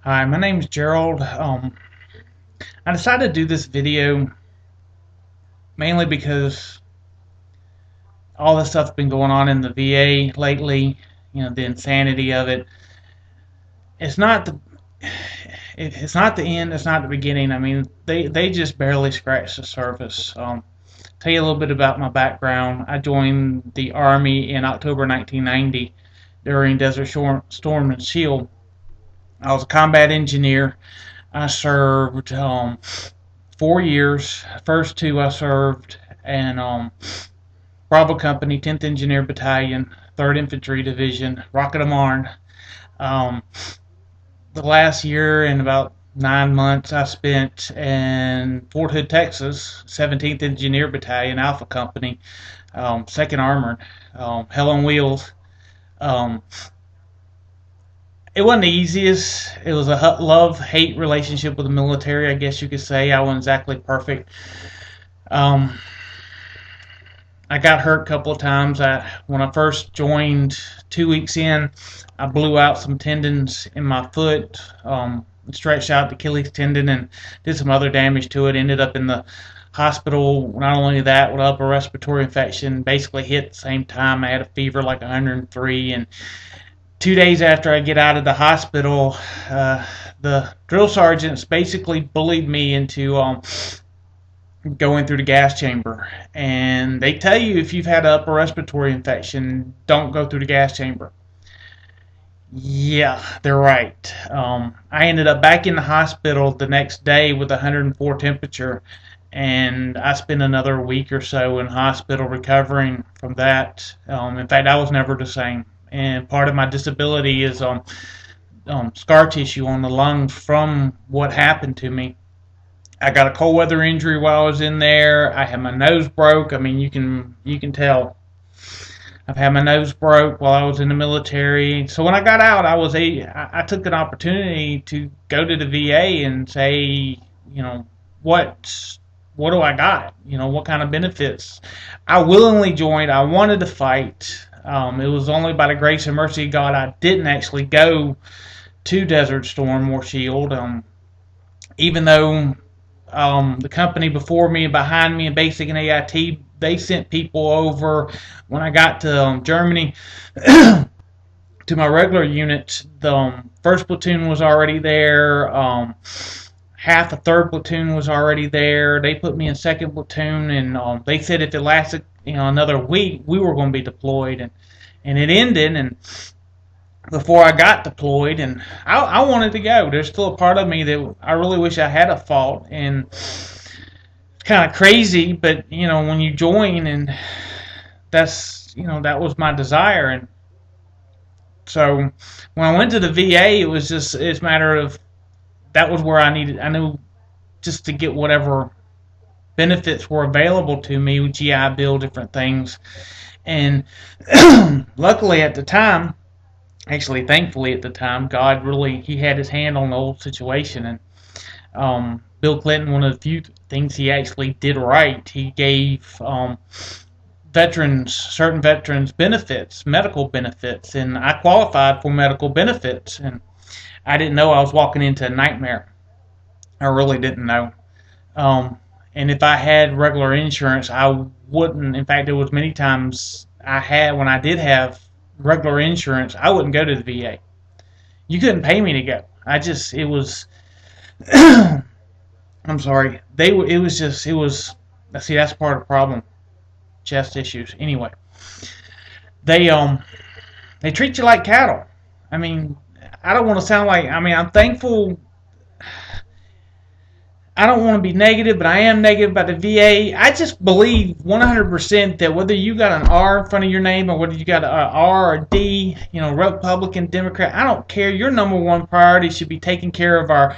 Hi, my name's Gerald. I decided to do this video mainly because all this stuff's been going on in the VA lately. The insanity of it. It's not the it's not the end. It's not the beginning. I mean, they just barely scratched the surface. Tell you a little bit about my background. I joined the Army in October 1990 during Desert Storm and Shield. I was a combat engineer. I served 4 years. First two I served in Bravo Company, 10th Engineer Battalion, 3rd Infantry Division, Rocket of Marne. Um, the last year and about 9 months I spent in Fort Hood, Texas, 17th Engineer Battalion, Alpha Company, 2nd Armored, Hell on Wheels. Um, it wasn't the easiest. It was a love-hate relationship with the military, I guess you could say. I wasn't exactly perfect. Um, I got hurt a couple of times. When I first joined, 2 weeks in, I blew out some tendons in my foot, stretched out the Achilles tendon, and did some other damage to it. Ended up in the hospital. Not only that, with upper respiratory infection, basically hit at the same time. I had a fever like 103, and 2 days after I get out of the hospital, the drill sergeants basically bullied me into going through the gas chamber. And they tell you if you've had an upper respiratory infection, don't go through the gas chamber. Yeah, they're right. I ended up back in the hospital the next day with 104 temperature, and I spent another week or so in hospital recovering from that. In fact, I was never the same. And part of my disability is scar tissue on the lung from what happened to me. I got a cold weather injury while I was in there. I had my nose broke. I mean, you can tell. I've had my nose broke while I was in the military. So when I got out, I took an opportunity to go to the VA and say, what do I got? What kind of benefits? I willingly joined. I wanted to fight. It was only by the grace and mercy of God I didn't actually go to Desert Storm or Shield. Even though the company before me and behind me in Basic and AIT, they sent people over. When I got to Germany, to my regular unit, the 1st platoon was already there. Half a 3rd platoon was already there. They put me in 2nd platoon, and they said if it lasted another week, we were going to be deployed. And it ended, and before I got deployed, and I wanted to go. There's still a part of me that I really wish I had a fought, and it's kind of crazy, but when you join, and that was my desire. And so when I went to the VA, it's a matter of that was where I knew just to get whatever benefits were available to me with GI Bill, different things. And luckily at the time, actually thankfully at the time, God really, he had his hand on the whole situation. And Bill Clinton, one of the few things he actually did right, he gave certain veterans benefits, medical benefits, and I qualified for medical benefits. And I didn't know I was walking into a nightmare. I really didn't know. And if I had regular insurance, I wouldn't. In fact, there was many times when I did have regular insurance, I wouldn't go to the VA. You couldn't pay me to go. It was. I'm sorry. See, that's part of the problem. Chest issues. Anyway, they treat you like cattle. I mean, I don't want to sound like. I mean, I'm thankful. I don't want to be negative, but I am negative about the VA. I just believe 100% that whether you got an R in front of your name or whether you got an R or a D, Republican, Democrat, I don't care. Your number one priority should be taking care of our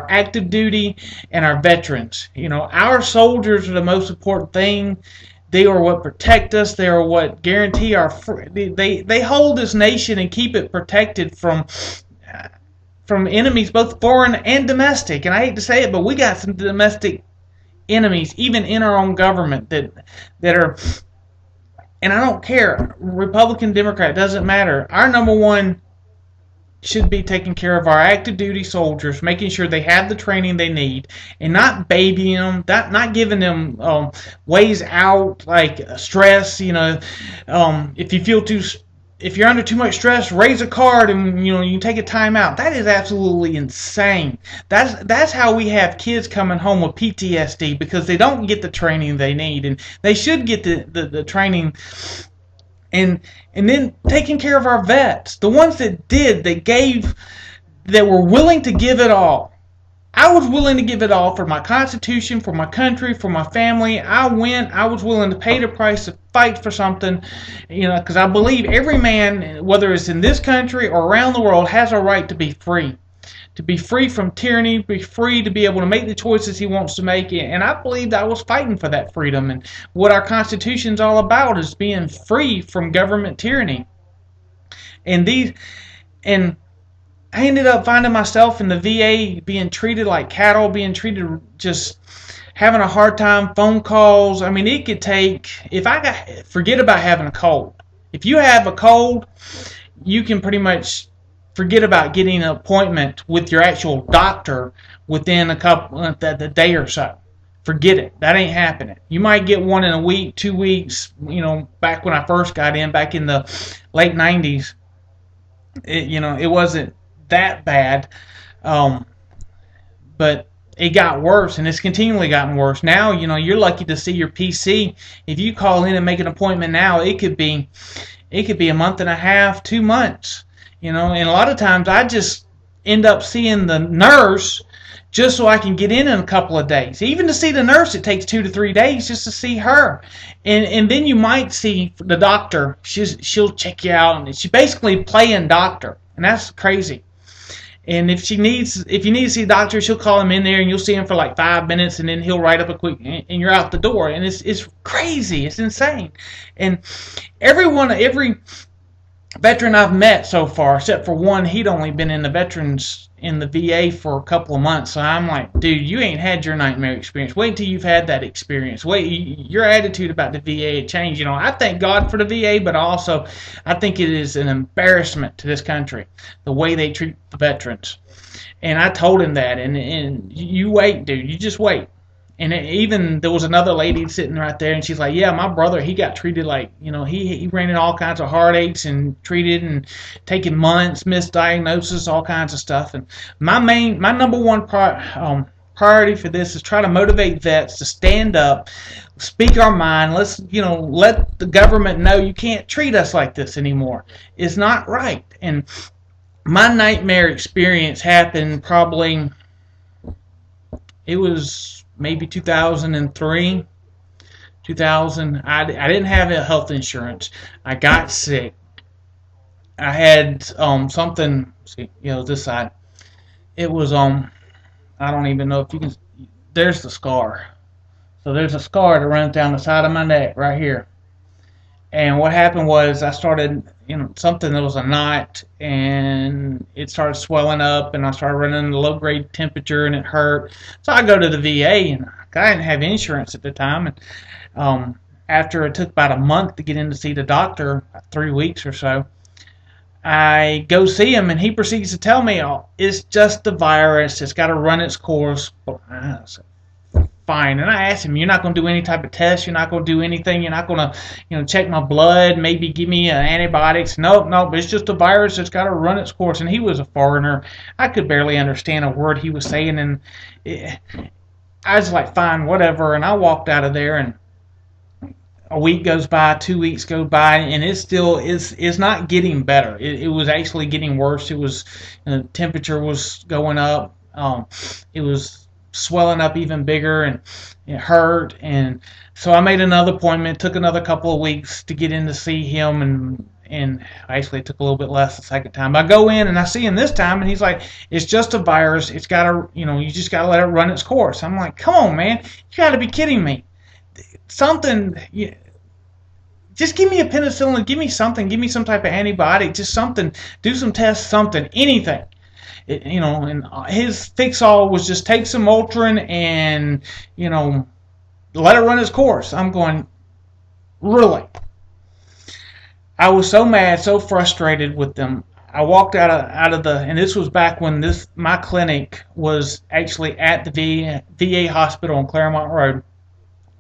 active duty and our veterans. Our soldiers are the most important thing. They are what protect us. They are what guarantee our. They hold this nation and keep it protected from enemies, both foreign and domestic. And I hate to say it, but we got some domestic enemies, even in our own government, that are. And I don't care, Republican, Democrat, doesn't matter. Our number one should be taking care of our active duty soldiers, making sure they have the training they need, and not babying them, not giving them ways out like stress. If you're under too much stress, raise a card and you can take a time out. That is absolutely insane. That's how we have kids coming home with PTSD, because they don't get the training they need, and they should get the training. And then taking care of our vets, the ones that were willing to give it all. I was willing to give it all for my Constitution, for my country, for my family. I was willing to pay the price to fight for something, because I believe every man, whether it's in this country or around the world, has a right to be free. To be free from tyranny, be free to be able to make the choices he wants to make. And I believed I was fighting for that freedom. And what our Constitution's all about is being free from government tyranny. And I ended up finding myself in the VA being treated like cattle, being treated just having a hard time, phone calls. I mean, it could take, forget about having a cold. If you have a cold, you can pretty much forget about getting an appointment with your actual doctor within the day or so. Forget it. That ain't happening. You might get one in a week, 2 weeks. Back when I first got in, back in the late 90s, it wasn't that bad, but it got worse, and it's continually gotten worse. Now, you're lucky to see your PC. If you call in and make an appointment now, it could be a month and a half, 2 months. And a lot of times I just end up seeing the nurse just so I can get in a couple of days. Even to see the nurse, it takes 2 to 3 days just to see her. And then you might see the doctor. She'll check you out, and she's basically playing doctor, and that's crazy. And if you need to see a doctor, she'll call him in there, and you'll see him for like 5 minutes, and then he'll write up a quick, and you're out the door. And it's crazy. It's insane. And every veteran I've met so far, except for one, he'd only been in the VA for a couple of months. So I'm like, dude, you ain't had your nightmare experience. Wait until you've had that experience. Your attitude about the VA had changed. I thank God for the VA, but also I think it is an embarrassment to this country, the way they treat the veterans. And I told him that, and you wait, dude. You just wait. And even there was another lady sitting right there, and she's like, yeah, my brother, he got treated like, he ran into all kinds of heartaches and treated and taking months, misdiagnosis, all kinds of stuff. And my number one priority for this is try to motivate vets to stand up, speak our mind. Let's, let the government know you can't treat us like this anymore. It's not right. And my nightmare experience happened probably, it was maybe 2003, 2000. I didn't have health insurance. I got sick. I had something. See, this side. It was I don't even know if you can. There's the scar. So there's a scar that runs down the side of my neck right here. And what happened was I started, something that was a knot, and it started swelling up, and I started running a low-grade temperature, and it hurt. So I go to the VA, and I didn't have insurance at the time. And after it took about a month to get in to see the doctor, 3 weeks or so, I go see him, and he proceeds to tell me, oh, it's just a virus. It's got to run its course. Fine. And I asked him, you're not going to do any type of test? You're not going to do anything? You're not going to, check my blood, maybe give me antibiotics? Nope, but it's just a virus that's got to run its course. And he was a foreigner. I could barely understand a word he was saying. And I was like, fine, whatever. And I walked out of there, and a week goes by, 2 weeks go by, and it's not getting better. It was actually getting worse. It was, the temperature was going up. It was swelling up even bigger, and it hurt. And so I made another appointment. Took another couple of weeks to get in to see him, and actually it took a little bit less the second time. I go in and I see him this time, and he's like, it's just a virus. It's got to, you just got to let it run its course. I'm like, come on, man, you got to be kidding me. Something, just give me a penicillin, give me something, give me some type of antibiotic, just something, do some tests, something, anything. And his fix-all was just take some Motrin and, let it run its course. I'm going, really? I was so mad, so frustrated with them. I walked out of the, and this was back when my clinic was actually at the VA hospital on Claremont Road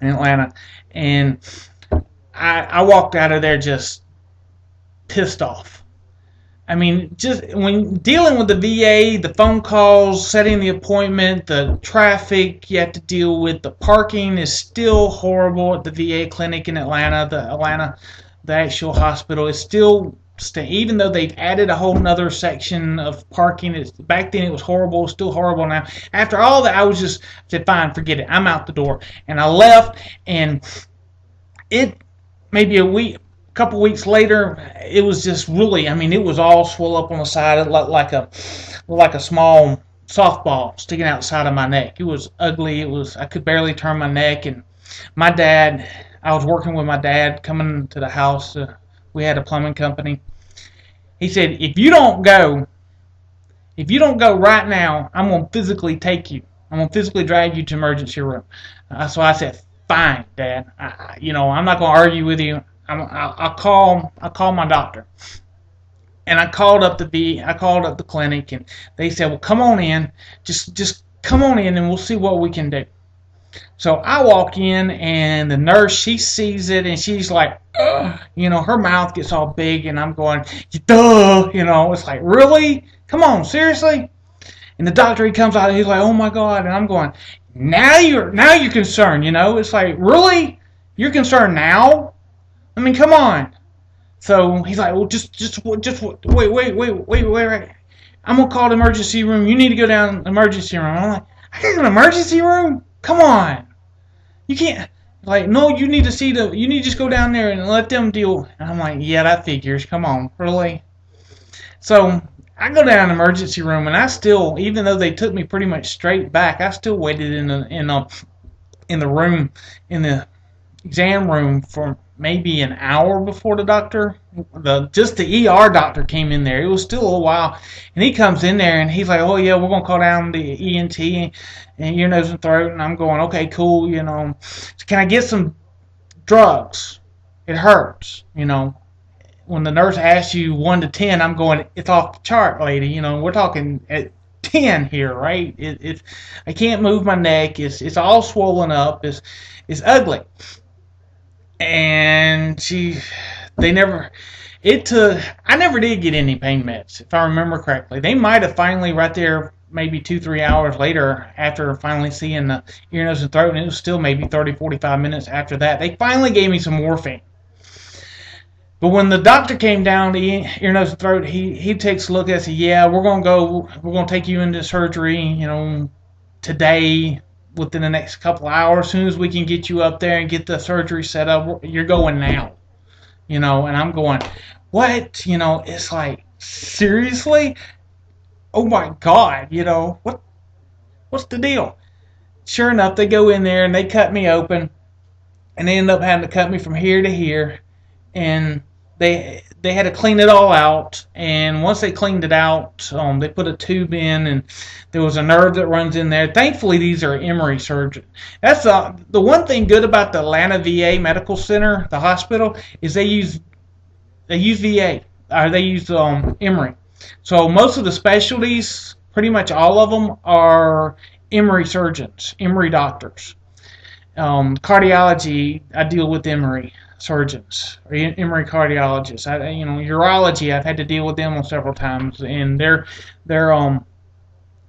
in Atlanta, and I walked out of there just pissed off. I mean, just when dealing with the VA, the phone calls, setting the appointment, the traffic you have to deal with, the parking is still horrible at the VA clinic in Atlanta. The actual hospital is still, even though they've added a whole nother section of parking, back then it was horrible, it's still horrible now. After all that, I said, fine, forget it, I'm out the door. And I left, and maybe a couple weeks later, it was just really, I mean, it was all swollen up on the side, like a small softball sticking outside of my neck. It was ugly. I could barely turn my neck. And I was working with my dad coming to the house. We had a plumbing company. He said, if you don't go right now, I'm going to physically take you. I'm going to physically drag you to emergency room. So I said, fine, Dad. I'm not going to argue with you. I'll call my doctor. And I called up the clinic, and they said, well, come on in. Just come on in, and we'll see what we can do. So I walk in, and the nurse, she sees it, and she's like, ugh. Her mouth gets all big, and I'm going, duh, it's like, really? Come on, seriously? And the doctor, he comes out, and he's like, oh my God, and I'm going, now you're concerned, It's like, really? You're concerned now? I mean, come on. So he's like, well, just wait. I'm going to call the emergency room. You need to go down the emergency room. I'm like, I got an emergency room? Come on. You can't. Like, no, you need to just go down there and let them deal. And I'm like, yeah, that figures. Come on, really? So I go down the emergency room, and I still, even though they took me pretty much straight back, I still waited in the room, in the exam room for maybe an hour before the ER doctor came in there. It was still a little while, and he comes in there, and he's like, oh yeah, we're gonna call down the ENT and ear, nose, and throat. And I'm going, okay, cool, so can I get some drugs? It hurts, when the nurse asks you 1 to 10, I'm going, it's off the chart, lady. We're talking at 10 here, right? I can't move my neck. It's all swollen up. It's ugly. And I never did get any pain meds, if I remember correctly. They might have finally, right there, maybe 2-3 hours later, after finally seeing the ear, nose, and throat, and it was still maybe 30-45 minutes after that, they finally gave me some morphine. But when the doctor came down to ear, nose, and throat, he takes a look and says, yeah, we're gonna take you into surgery, today, within the next couple of hours. As soon as we can get you up there and get the surgery set up, you're going now. And I'm going, what? It's like, seriously? Oh my God, what's the deal? Sure enough, they go in there and they cut me open, and they end up having to cut me from here to here, and they had to clean it all out. And once they cleaned it out, they put a tube in, and there was a nerve that runs in there. Thankfully, these are Emory surgeons. That's the one thing good about the Atlanta VA Medical Center, the hospital, is they use VA, or they use Emory. So most of the specialties, pretty much all of them, are Emory surgeons, Emory doctors. Cardiology, I deal with Emory surgeons, or Emory cardiologists. Urology, I've had to deal with them on several times, and they're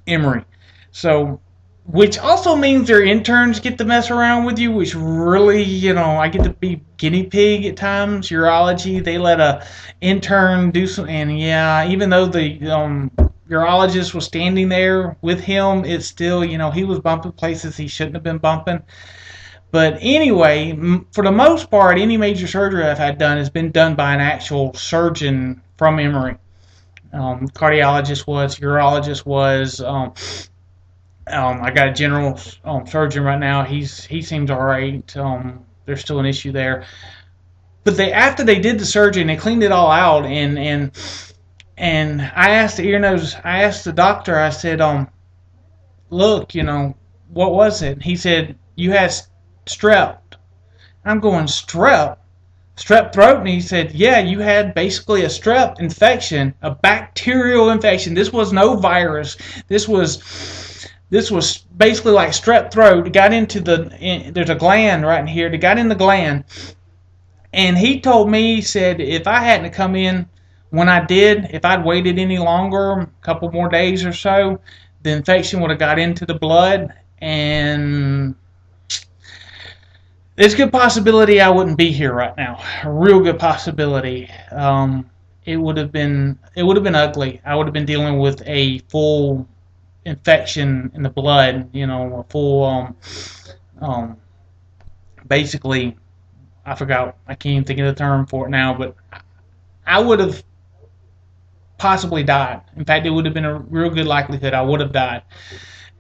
Emory. So, which also means their interns get to mess around with you, which really, I get to be guinea pig at times. Urology, they let a intern do some, and yeah, even though the urologist was standing there with him, it's still, he was bumping places he shouldn't have been bumping. But anyway, for the most part, any major surgery I've had done has been done by an actual surgeon from Emory. Cardiologist was, urologist was. I got a general surgeon right now. He seems all right. There's still an issue there. But after they did the surgery and they cleaned it all out, and I asked the doctor, I said, look, what was it? He said, you had strep. I'm going, strep? strep throat, and he said, yeah, you had basically a strep infection, a bacterial infection. This was no virus. This was basically like strep throat. It got into there's a gland right in here. It got in the gland, and he told me, he said, if I hadn't come in when I did, if I'd waited any longer, a couple more days or so, the infection would have got into the blood, and there's a good possibility I wouldn't be here right now. A real good possibility. It would have been ugly. I would have been dealing with a full infection in the blood. A full basically, I forgot. I can't even think of the term for it now. But I would have possibly died. In fact, it would have been a real good likelihood I would have died.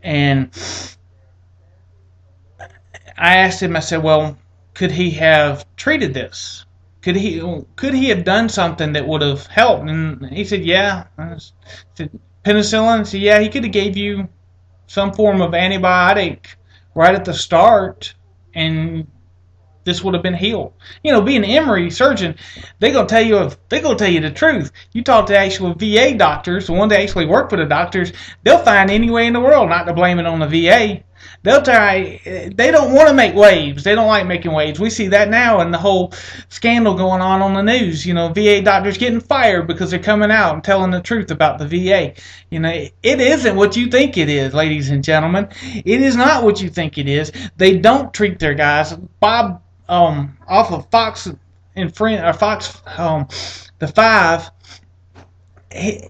And I asked him, I said, well, could he have treated this? Could he have done something that would have helped? And he said, yeah. I said, penicillin? I said, yeah, he could have gave you some form of antibiotic right at the start, and this would have been healed. Being an Emory surgeon, they're gonna tell you the truth. You talk to actual VA doctors, the ones that actually work for the doctors, they'll find any way in the world not to blame it on the VA. They'll try. They don't want to make waves. They don't like making waves. We see that now in the whole scandal going on the news. VA doctors getting fired because they're coming out and telling the truth about the VA. It isn't what you think it is, ladies and gentlemen. It is not what you think it is. They don't treat their guys. Bob off of Fox and Friend or Fox the 5.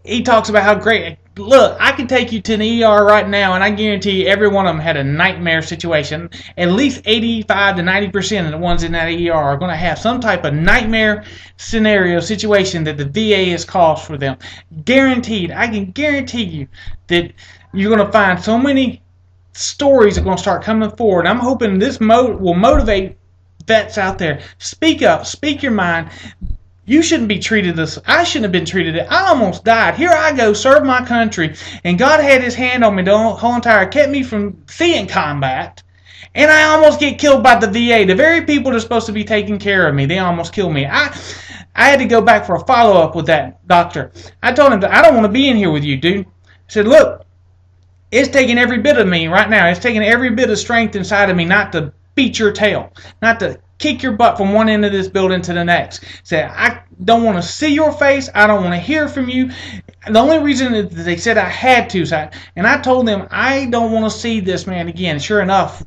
He talks about how great. Look, I can take you to an ER right now, and I guarantee you every one of them had a nightmare situation. At least 85 to 90% of the ones in that ER are going to have some type of nightmare scenario situation that the VA has caused for them. Guaranteed. I can guarantee you that you're going to find so many stories that are going to start coming forward. I'm hoping this will motivate vets out there. Speak up. Speak your mind. You shouldn't be treated this. I shouldn't have been treated it. I almost died. Here I go, serve my country, and God had His hand on me the whole entire, kept me from seeing combat, and I almost get killed by the VA. The very people that are supposed to be taking care of me, they almost killed me. I had to go back for a follow-up with that doctor. I told him, I don't want to be in here with you, dude. I said, look, it's taking every bit of me right now. It's taking every bit of strength inside of me not to beat your tail, not to kick your butt from one end of this building to the next. Say, I don't want to see your face. I don't want to hear from you. The only reason that they said I had to, and I told them I don't want to see this man again. Sure enough,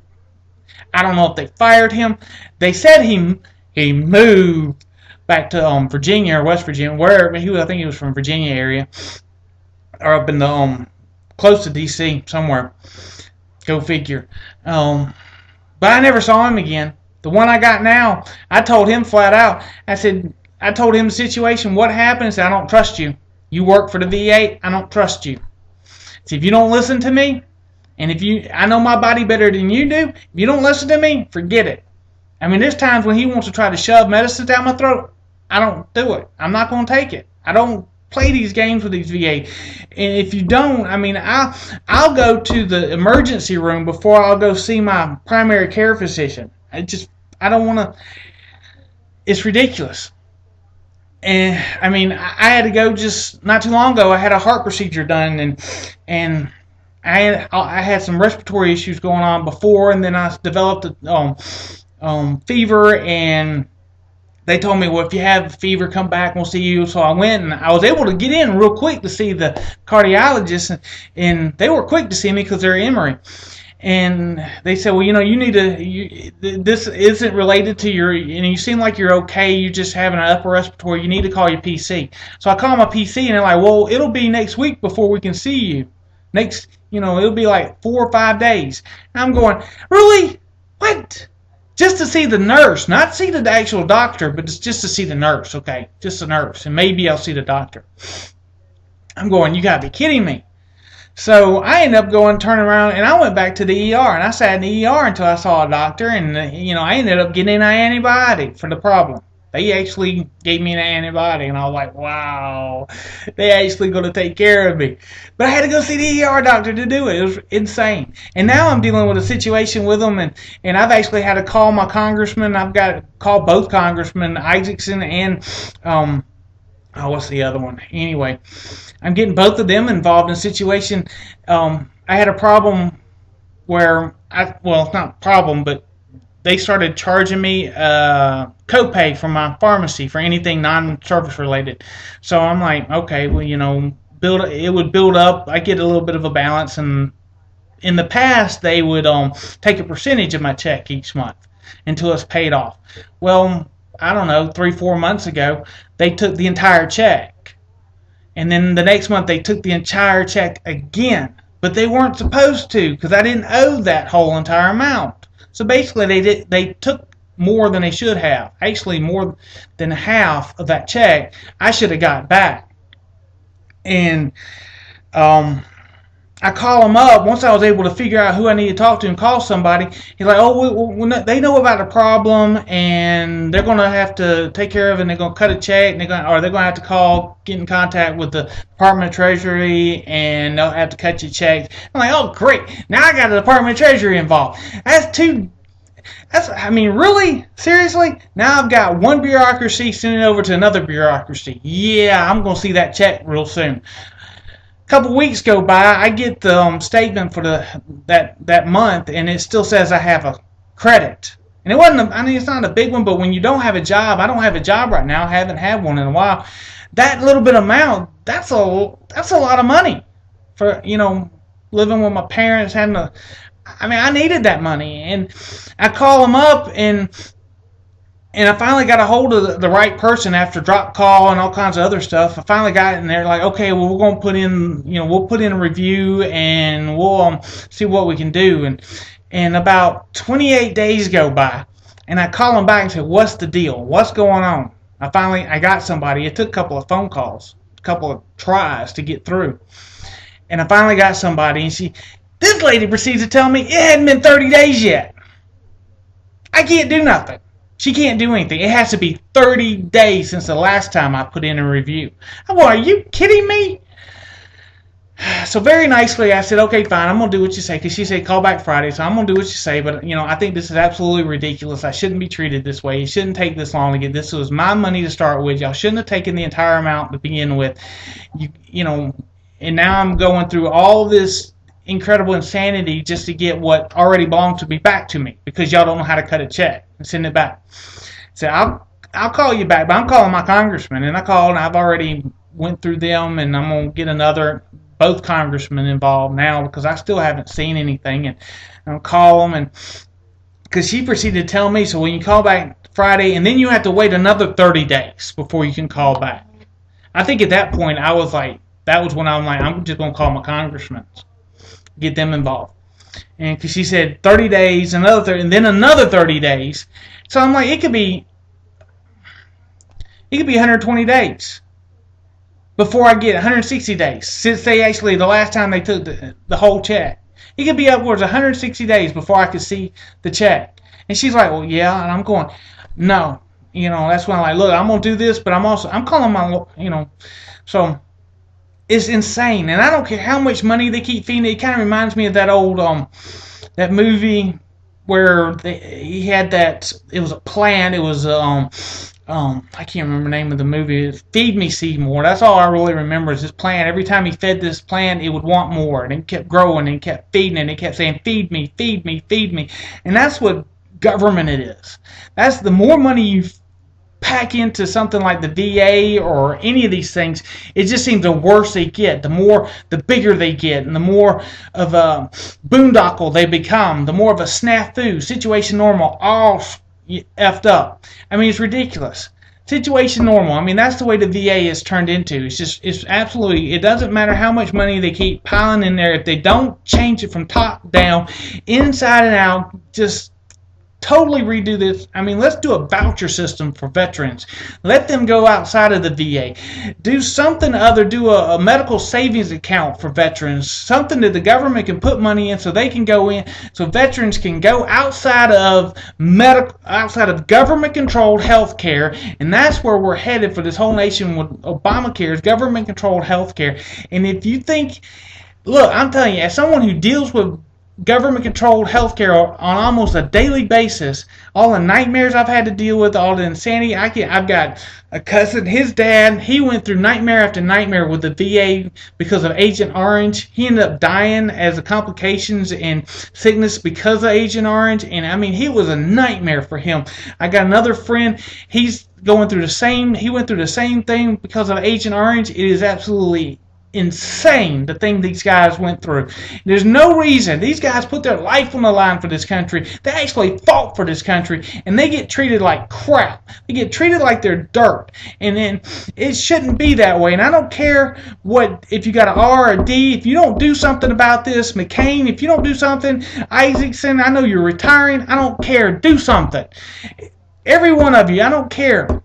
I don't know if they fired him. They said he moved back to Virginia or West Virginia, wherever he was. I think he was from Virginia area, or up in the close to DC somewhere. Go figure. But I never saw him again. The one I got now, I told him flat out. I told him the situation, what happened. I said, I don't trust you. You work for the VA. I don't trust you. See, if you don't listen to me, and I know my body better than you do. If you don't listen to me, forget it. I mean, there's times when he wants to try to shove medicine down my throat. I don't do it. I'm not going to take it. I don't play these games with these VA. And if you don't, I mean, I'll go to the emergency room before I'll go see my primary care physician. I don't want to. It's ridiculous. And I mean, I had to go just not too long ago. I had a heart procedure done, and I had some respiratory issues going on before, and then I developed a fever, and they told me, well, if you have a fever, come back, we'll see you. So I went, and I was able to get in real quick to see the cardiologist, and they were quick to see me because they're Emory. And they said, well, you need to, this isn't related to you seem like you're okay, you're just having an upper respiratory, you need to call your PC. So I call my PC, and they're like, well, it'll be next week before we can see you. It'll be like 4 or 5 days. And I'm going, really? What? Just to see the nurse, not see the actual doctor, but it's just to see the nurse, okay? Just the nurse, and maybe I'll see the doctor. I'm going, you gotta be kidding me. So I ended up turning around, and I went back to the ER, and I sat in the ER until I saw a doctor, and I ended up getting an antibiotic for the problem. They actually gave me an antibiotic, and I was like, wow, they actually going to take care of me. But I had to go see the ER doctor to do it. It was insane. And now I'm dealing with a situation with them, and I've actually had to call my congressman. I've got to call both congressmen, Isaacson and what's the other one? Anyway, I'm getting both of them involved in a situation. I had a problem where it's not a problem, but they started charging me copay from my pharmacy for anything non-service related. So I'm like, okay, well, it would build up. I get a little bit of a balance, and in the past they would take a percentage of my check each month until it's paid off. Well, I don't know, 3-4 months ago, they took the entire check. And then the next month, they took the entire check again. But they weren't supposed to, because I didn't owe that whole entire amount. So basically, they took more than they should have. Actually, more than half of that check I should have got back. And I call them up. Once I was able to figure out who I need to talk to and call somebody, he's like, oh, they know about the problem, and they're going to have to take care of it, and they're going to cut a check, and they're going to have to get in contact with the Department of Treasury, and they'll have to cut your check. I'm like, oh, great. Now I got the Department of Treasury involved. Really? Seriously? Now I've got one bureaucracy sending over to another bureaucracy. Yeah, I'm going to see that check real soon. Couple weeks go by, I get the statement for that month, and it still says I have a credit. And it's not a big one, but when you don't have a job, I don't have a job right now, I haven't had one in a while. That little bit of amount, that's a lot of money for living with my parents, I needed that money, and I call them up, and I finally got a hold of the right person after drop call and all kinds of other stuff. I finally got it, and they're like, okay, well, we're going to put in, we'll put in a review, and we'll see what we can do. And about 28 days go by, and I call them back and say, what's the deal? What's going on? I got somebody. It took a couple of phone calls, a couple of tries to get through. And I finally got somebody, and this lady proceeds to tell me it hadn't been 30 days yet. I can't do nothing. She can't do anything. It has to be 30 days since the last time I put in a review. I'm going, are you kidding me? So very nicely, I said, okay, fine, I'm going to do what you say. Because she said, call back Friday, so I'm going to do what you say. But, I think this is absolutely ridiculous. I shouldn't be treated this way. It shouldn't take this long to get this. Was my money to start with. Y'all shouldn't have taken the entire amount to begin with. And now I'm going through all this incredible insanity just to get what already belonged to me back to me, because y'all don't know how to cut a check and send it back. So I'll call you back, but I'm calling my congressman, and I've already went through them, and I'm going to get both congressmen involved now, because I still haven't seen anything, and I'll call them, and because she proceeded to tell me, so when you call back Friday, and then you have to wait another 30 days before you can call back. I think at that point that was when I'm like, I'm just going to call my congressmen, get them involved. And because she said 30 days, another 30, and then another 30 days. So I'm like, it could be 120 days before I get 160 days. Since the last time they took the whole check. It could be upwards of 160 days before I could see the check. And she's like, well, yeah. And I'm going, no. That's when I'm like, look, I'm going to do this, but I'm calling my, so it's insane. And I don't care how much money they keep feeding. It kind of reminds me of that old, that movie where he had that, it was a plant, it was, I can't remember the name of the movie. It's Feed Me Seymour. That's all I really remember is this plant. Every time he fed this plant, it would want more. And it kept growing and kept feeding it. And it kept saying, feed me, feed me, feed me. And that's what government it is. That's the more money you pack into something like the VA or any of these things, it just seems the worse they get, the bigger they get, and the more of a boondoggle they become, the more of a snafu, situation normal, all effed up. It's ridiculous. Situation normal, that's the way the VA is turned into. It's absolutely, it doesn't matter how much money they keep piling in there, if they don't change it from top down, inside and out, just totally redo this. I mean, let's do a voucher system for veterans. Let them go outside of the VA. Do something other. Do a medical savings account for veterans. Something that the government can put money in so they can go in, so veterans can go outside of government-controlled health care. And that's where we're headed for this whole nation with Obamacare, is government-controlled health care. And if you think, look, I'm telling you, as someone who deals with government-controlled healthcare on almost a daily basis, all the nightmares I've had to deal with, all the insanity, I've got a cousin, his dad, he went through nightmare after nightmare with the VA because of Agent Orange. He ended up dying as a complications and sickness because of Agent Orange, and I mean, he was a nightmare for him. I got another friend, he went through the same thing because of Agent Orange. It is absolutely insane the thing these guys went through. There's no reason. These guys put their life on the line for this country. They actually fought for this country, and they get treated like crap. They get treated like they're dirt, and then it shouldn't be that way. And I don't care if you got an R or a D, if you don't do something about this, McCain, if you don't do something, Isaacson, I know you're retiring, I don't care, do something. Every one of you, I don't care.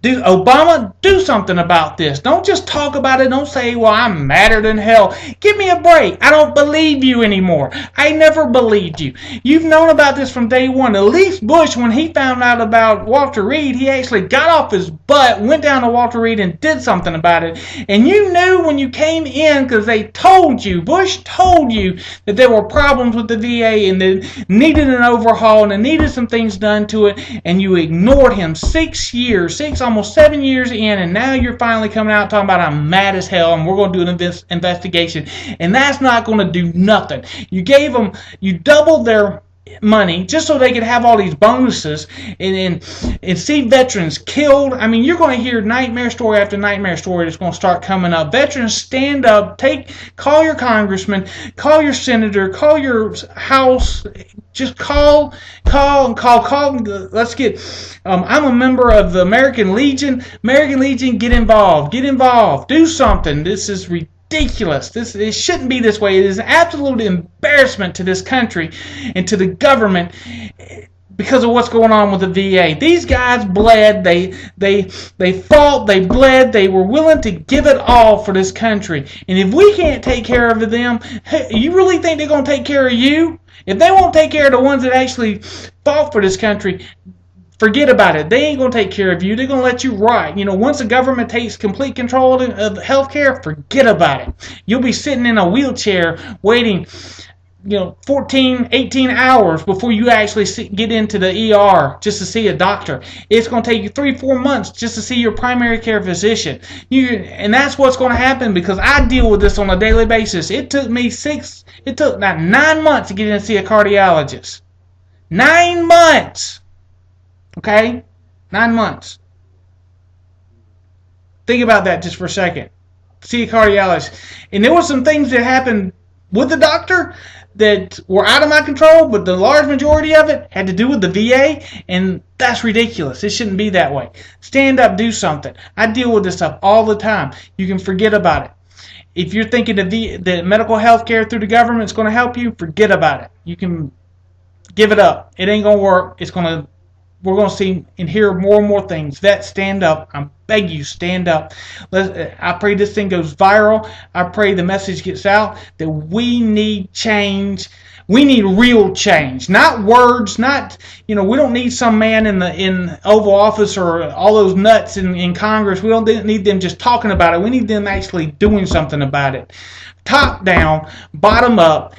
Obama, do something about this. Don't just talk about it. Don't say, well, I'm madder than hell. Give me a break. I don't believe you anymore. I never believed you. You've known about this from day one. At least Bush, when he found out about Walter Reed, he actually got off his butt, went down to Walter Reed and did something about it. And you knew when you came in, because they told you, Bush told you that there were problems with the VA and that needed an overhaul and it needed some things done to it, and you ignored him 6 years, almost 7 years in, and now you're finally coming out talking about I'm mad as hell and we're going to do an investigation, and that's not going to do nothing. You doubled their money just so they could have all these bonuses and see veterans killed. I mean, you're going to hear nightmare story after nightmare story that's going to start coming up. Veterans, stand up, call your congressman, call your senator, call your house, just call. Let's get, I'm a member of the American Legion. American Legion, get involved, do something. This is ridiculous. It shouldn't be this way. It is an absolute embarrassment to this country and to the government because of what's going on with the VA. These guys bled. They fought. They bled. They were willing to give it all for this country. And if we can't take care of them, you really think they're going to take care of you? If they won't take care of the ones that actually fought for this country, forget about it. They ain't going to take care of you. They're going to let you rot. Once the government takes complete control of health care, forget about it. You'll be sitting in a wheelchair waiting, 14, 18 hours before you actually get into the ER just to see a doctor. It's going to take you 3-4 months just to see your primary care physician. And that's what's going to happen because I deal with this on a daily basis. It took me 9 months to get in and see a cardiologist. 9 months. Okay? 9 months. Think about that just for a second. See a cardiologist. And there were some things that happened with the doctor that were out of my control, but the large majority of it had to do with the VA, and that's ridiculous. It shouldn't be that way. Stand up, do something. I deal with this stuff all the time. You can forget about it. If you're thinking that medical health care through the government is going to help you, forget about it. You can give it up. It ain't going to work. We're going to see and hear more and more things. Vets, stand up. I beg you, stand up. I pray this thing goes viral. I pray the message gets out that we need change. We need real change, not words, not, we don't need some man in Oval Office or all those nuts in Congress. We don't need them just talking about it. We need them actually doing something about it. Top down, bottom up,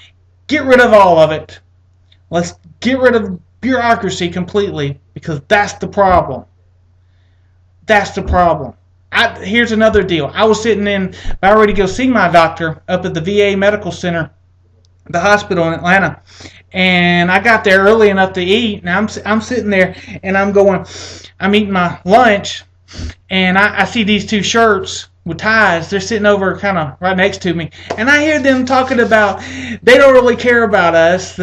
get rid of all of it. Let's get rid of bureaucracy completely because that's the problem. That's the problem. Here's another deal. I was sitting about ready to go see my doctor up at the VA Medical Center, the hospital in Atlanta, and I got there early enough to eat, and I'm sitting there, and I'm eating my lunch, and I see these two shirts with ties. They're sitting over kind of right next to me, and I hear them talking about they don't really care about us.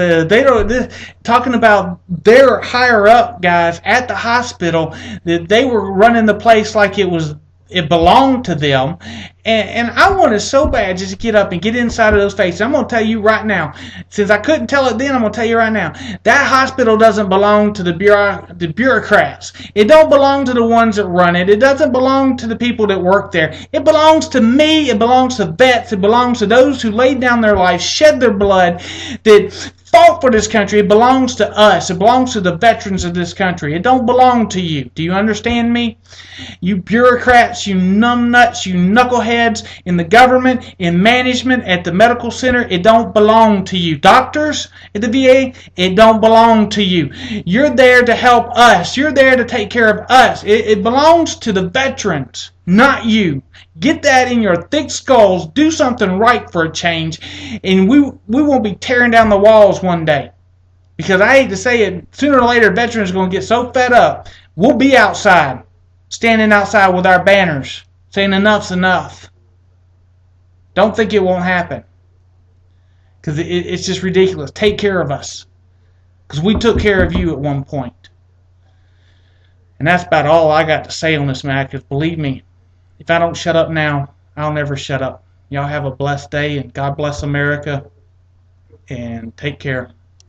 Talking about their higher up guys at the hospital, that they were running the place like it was it belonged to them. And I wanted so bad just to get up and get inside of those faces. I'm going to tell you right now, since I couldn't tell it then, I'm going to tell you right now, that hospital doesn't belong to the bureaucrats. It don't belong to the ones that run it. It doesn't belong to the people that work there. It belongs to me. It belongs to vets. It belongs to those who laid down their lives, shed their blood, that fought for this country. It belongs to us. It belongs to the veterans of this country. It don't belong to you. Do you understand me? You bureaucrats, you numbnuts, you knuckleheads in the government, in management, at the medical center, it don't belong to you. Doctors at the VA, it don't belong to you. You're there to help us. You're there to take care of us. It belongs to the veterans, not you. Get that in your thick skulls. Do something right for a change, and we won't be tearing down the walls one day. Because I hate to say it, sooner or later, veterans are going to get so fed up, we'll be outside, standing outside with our banners, saying enough's enough. Don't think it won't happen. Because it's just ridiculous. Take care of us. Because we took care of you at one point. And that's about all I got to say on this matter. Because believe me, if I don't shut up now, I'll never shut up. Y'all have a blessed day, and God bless America. And take care.